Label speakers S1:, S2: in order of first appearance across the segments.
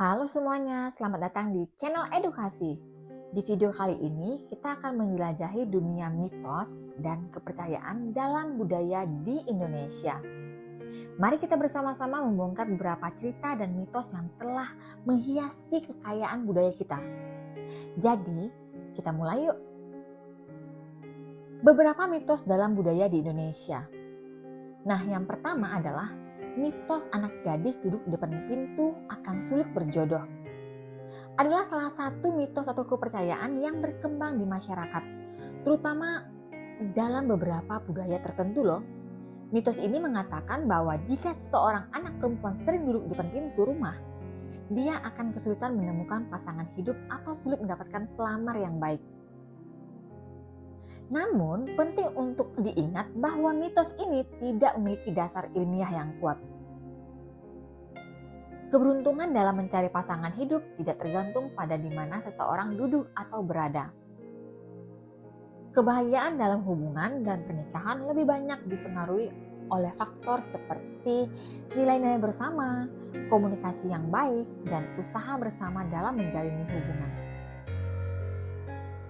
S1: Halo semuanya, selamat datang di channel edukasi. Di video kali ini kita akan menjelajahi dunia mitos dan kepercayaan dalam budaya di Indonesia. Mari kita bersama-sama membongkar beberapa cerita dan mitos yang telah menghiasi kekayaan budaya kita. Jadi, kita mulai yuk. Beberapa mitos dalam budaya di Indonesia. Nah, yang pertama adalah mitos anak gadis duduk di depan pintu akan sulit berjodoh. Adalah salah satu mitos atau kepercayaan yang berkembang di masyarakat, terutama dalam beberapa budaya tertentu loh. Mitos ini mengatakan bahwa jika seseorang anak perempuan sering duduk di depan pintu rumah, dia akan kesulitan menemukan pasangan hidup atau sulit mendapatkan pelamar yang baik. Namun, penting untuk diingat bahwa mitos ini tidak memiliki dasar ilmiah yang kuat. Keberuntungan dalam mencari pasangan hidup tidak tergantung pada di mana seseorang duduk atau berada. Kebahagiaan dalam hubungan dan pernikahan lebih banyak dipengaruhi oleh faktor seperti nilai-nilai bersama, komunikasi yang baik, dan usaha bersama dalam menjalani hubungan.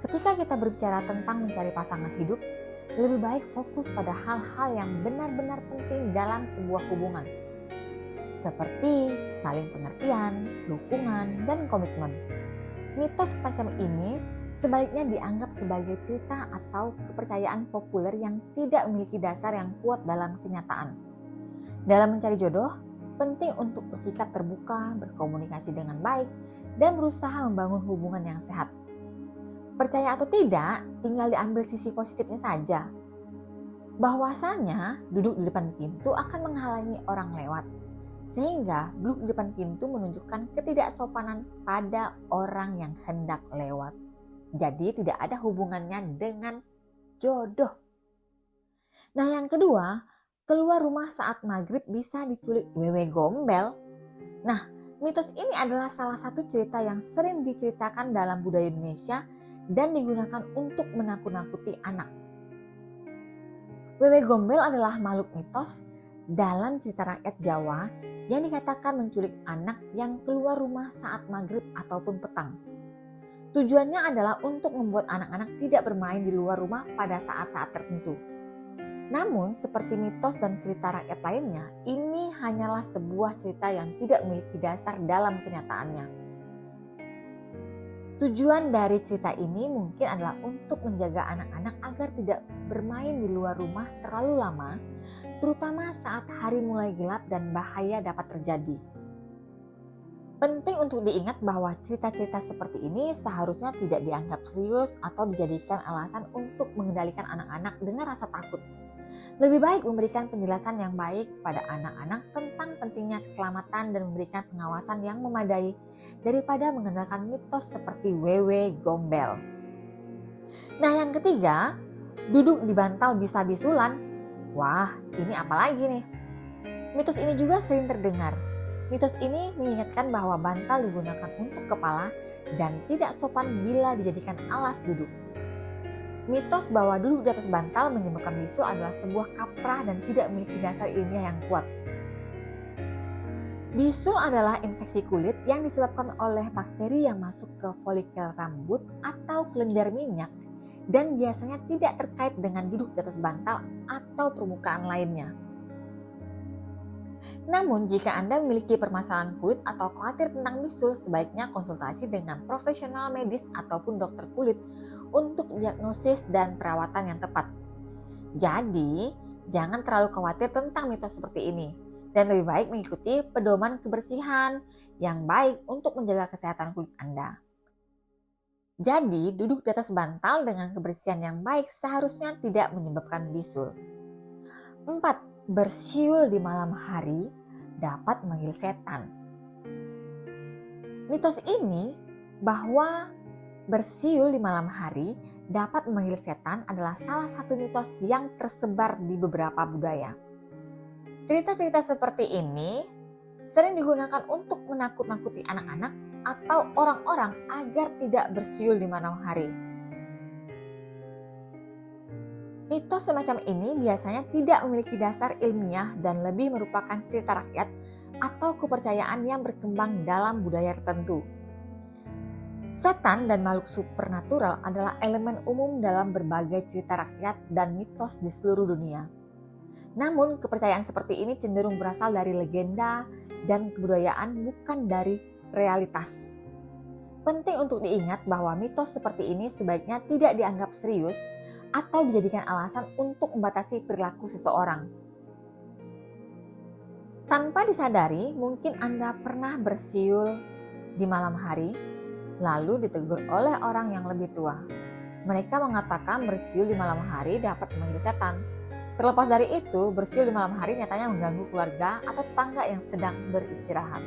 S1: Ketika kita berbicara tentang mencari pasangan hidup, lebih baik fokus pada hal-hal yang benar-benar penting dalam sebuah hubungan, seperti saling pengertian, dukungan, dan komitmen. Mitos semacam ini sebaliknya dianggap sebagai cerita atau kepercayaan populer yang tidak memiliki dasar yang kuat dalam kenyataan. Dalam mencari jodoh, penting untuk bersikap terbuka, berkomunikasi dengan baik, dan berusaha membangun hubungan yang sehat. Percaya atau tidak, tinggal diambil sisi positifnya saja. Bahwasanya duduk di depan pintu akan menghalangi orang lewat, sehingga duduk di depan pintu menunjukkan ketidaksopanan pada orang yang hendak lewat. Jadi tidak ada hubungannya dengan jodoh. Nah, yang kedua, keluar rumah saat maghrib bisa diculik wewe gombel. Nah, mitos ini adalah salah satu cerita yang sering diceritakan dalam budaya Indonesia dan digunakan untuk menakut-nakuti anak. Wewe gombel adalah makhluk mitos dalam cerita rakyat Jawa yang dikatakan menculik anak yang keluar rumah saat maghrib ataupun petang. Tujuannya adalah untuk membuat anak-anak tidak bermain di luar rumah pada saat-saat tertentu. Namun, seperti mitos dan cerita rakyat lainnya, ini hanyalah sebuah cerita yang tidak memiliki dasar dalam kenyataannya. Tujuan dari cerita ini mungkin adalah untuk menjaga anak-anak agar tidak bermain di luar rumah terlalu lama, terutama saat hari mulai gelap dan bahaya dapat terjadi. Penting untuk diingat bahwa cerita-cerita seperti ini seharusnya tidak dianggap serius atau dijadikan alasan untuk mengendalikan anak-anak dengan rasa takut. Lebih baik memberikan penjelasan yang baik kepada anak-anak tentang pentingnya keselamatan dan memberikan pengawasan yang memadai daripada mengandalkan mitos seperti wewe gombel. Nah, yang ketiga, duduk di bantal bisa bisulan. Wah, ini apa lagi nih? Mitos ini juga sering terdengar. Mitos ini mengingatkan bahwa bantal digunakan untuk kepala dan tidak sopan bila dijadikan alas duduk. Mitos bahwa duduk di atas bantal menyebabkan bisul adalah sebuah kaprah dan tidak memiliki dasar ilmiah yang kuat. Bisul adalah infeksi kulit yang disebabkan oleh bakteri yang masuk ke folikel rambut atau kelenjar minyak dan biasanya tidak terkait dengan duduk di atas bantal atau permukaan lainnya. Namun, jika Anda memiliki permasalahan kulit atau khawatir tentang bisul, sebaiknya konsultasi dengan profesional medis ataupun dokter kulit untuk diagnosis dan perawatan yang tepat. Jadi, jangan terlalu khawatir tentang mitos seperti ini dan lebih baik mengikuti pedoman kebersihan yang baik untuk menjaga kesehatan kulit Anda. Jadi, duduk di atas bantal dengan kebersihan yang baik seharusnya tidak menyebabkan bisul. 4. Bersiul di malam hari dapat memanggil setan. Mitos ini bahwa bersiul di malam hari dapat memanggil setan adalah salah satu mitos yang tersebar di beberapa budaya. Cerita-cerita seperti ini sering digunakan untuk menakut-nakuti anak-anak atau orang-orang agar tidak bersiul di malam hari. Mitos semacam ini biasanya tidak memiliki dasar ilmiah dan lebih merupakan cerita rakyat atau kepercayaan yang berkembang dalam budaya tertentu. Setan dan makhluk supernatural adalah elemen umum dalam berbagai cerita rakyat dan mitos di seluruh dunia. Namun, kepercayaan seperti ini cenderung berasal dari legenda dan kebudayaan, bukan dari realitas. Penting untuk diingat bahwa mitos seperti ini sebaiknya tidak dianggap serius atau dijadikan alasan untuk membatasi perilaku seseorang. Tanpa disadari, mungkin Anda pernah bersiul di malam hari, lalu ditegur oleh orang yang lebih tua. Mereka mengatakan bersiul di malam hari dapat memanggil setan. Terlepas dari itu, bersiul di malam hari nyatanya mengganggu keluarga atau tetangga yang sedang beristirahat.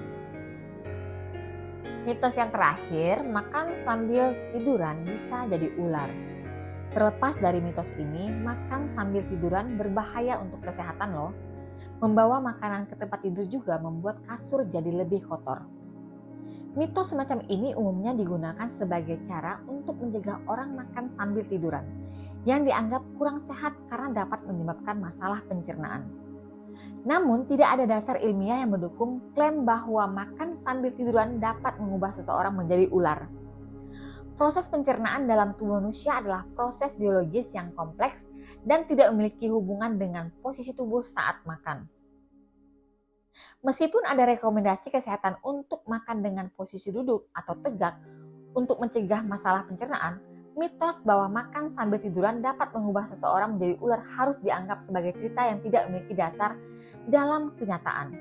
S1: Mitos yang terakhir, makan sambil tiduran bisa jadi ular. Terlepas dari mitos ini, makan sambil tiduran berbahaya untuk kesehatan loh. Membawa makanan ke tempat tidur juga membuat kasur jadi lebih kotor. Mitos semacam ini umumnya digunakan sebagai cara untuk mencegah orang makan sambil tiduran, yang dianggap kurang sehat karena dapat menyebabkan masalah pencernaan. Namun, tidak ada dasar ilmiah yang mendukung klaim bahwa makan sambil tiduran dapat mengubah seseorang menjadi ular. Proses pencernaan dalam tubuh manusia adalah proses biologis yang kompleks dan tidak memiliki hubungan dengan posisi tubuh saat makan. Meskipun ada rekomendasi kesehatan untuk makan dengan posisi duduk atau tegak untuk mencegah masalah pencernaan, mitos bahwa makan sambil tiduran dapat mengubah seseorang menjadi ular harus dianggap sebagai cerita yang tidak memiliki dasar dalam kenyataan.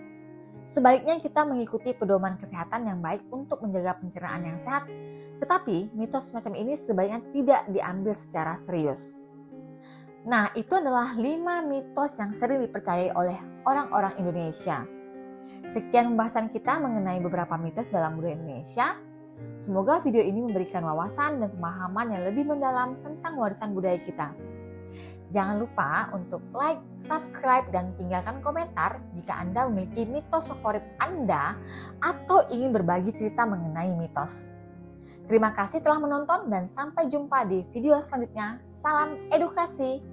S1: Sebaliknya, kita mengikuti pedoman kesehatan yang baik untuk menjaga pencernaan yang sehat, tetapi mitos semacam ini sebaiknya tidak diambil secara serius. Nah, itu adalah 5 mitos yang sering dipercayai oleh orang-orang Indonesia. Sekian pembahasan kita mengenai beberapa mitos dalam budaya Indonesia. Semoga video ini memberikan wawasan dan pemahaman yang lebih mendalam tentang warisan budaya kita. Jangan lupa untuk like, subscribe, dan tinggalkan komentar jika Anda memiliki mitos favorit Anda atau ingin berbagi cerita mengenai mitos. Terima kasih telah menonton dan sampai jumpa di video selanjutnya. Salam edukasi!